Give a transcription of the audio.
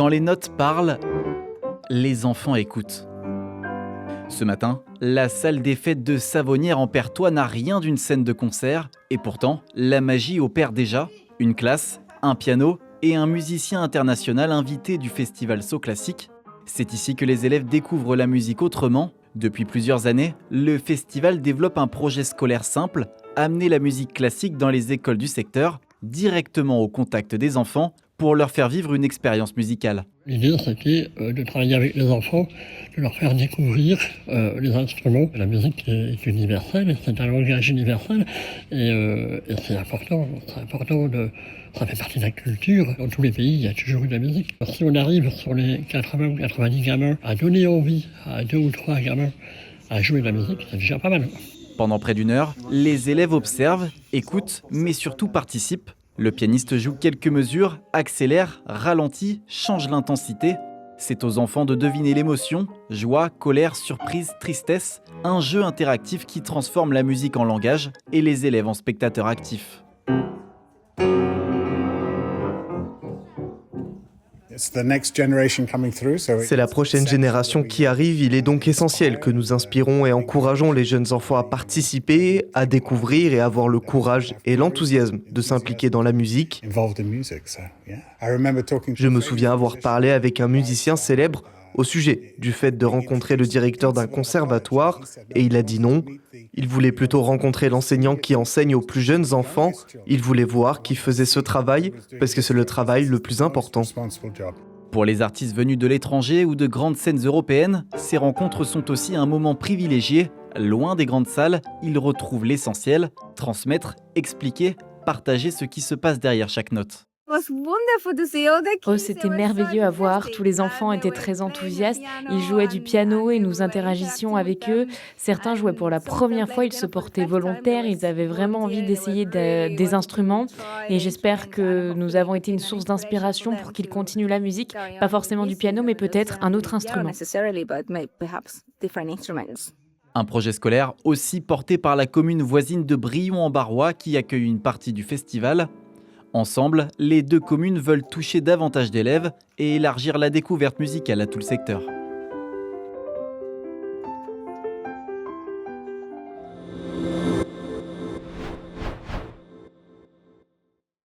Quand les notes parlent, les enfants écoutent. Ce matin, la salle des fêtes de Savonnières en Perthois n'a rien d'une scène de concert, et pourtant, la magie opère déjà. Une classe, un piano et un musicien international invité du festival So Classique. C'est ici que les élèves découvrent la musique autrement. Depuis plusieurs années, le festival développe un projet scolaire simple, amener la musique classique dans les écoles du secteur, directement au contact des enfants, pour leur faire vivre une expérience musicale. L'idée, c'était de travailler avec les enfants, de leur faire découvrir les instruments. La musique est universelle, c'est un langage universel, et c'est important. Ça fait partie de la culture. Dans tous les pays, il y a toujours eu de la musique. Si on arrive sur les 80 ou 90 gamins à donner envie à 2 ou 3 gamins à jouer de la musique, c'est déjà pas mal. Pendant près d'une heure, les élèves observent, écoutent, mais surtout participent. Le pianiste joue quelques mesures, accélère, ralentit, change l'intensité. C'est aux enfants de deviner l'émotion, joie, colère, surprise, tristesse. Un jeu interactif qui transforme la musique en langage et les élèves en spectateurs actifs. C'est la prochaine génération qui arrive, il est donc essentiel que nous inspirons et encourageons les jeunes enfants à participer, à découvrir et à avoir le courage et l'enthousiasme de s'impliquer dans la musique. Je me souviens avoir parlé avec un musicien célèbre au sujet du fait de rencontrer le directeur d'un conservatoire et il a dit non. Il voulait plutôt rencontrer l'enseignant qui enseigne aux plus jeunes enfants. Il voulait voir qui faisait ce travail parce que c'est le travail le plus important. Pour les artistes venus de l'étranger ou de grandes scènes européennes, ces rencontres sont aussi un moment privilégié. Loin des grandes salles, ils retrouvent l'essentiel, transmettre, expliquer, partager ce qui se passe derrière chaque note. Oh, c'était merveilleux à voir, tous les enfants étaient très enthousiastes, ils jouaient du piano et nous interagissions avec eux. Certains jouaient pour la première fois, ils se portaient volontaires, ils avaient vraiment envie d'essayer des instruments et j'espère que nous avons été une source d'inspiration pour qu'ils continuent la musique, pas forcément du piano mais peut-être un autre instrument. Un projet scolaire aussi porté par la commune voisine de Brion-en-Barrois qui accueille une partie du festival. Ensemble, les deux communes veulent toucher davantage d'élèves et élargir la découverte musicale à tout le secteur.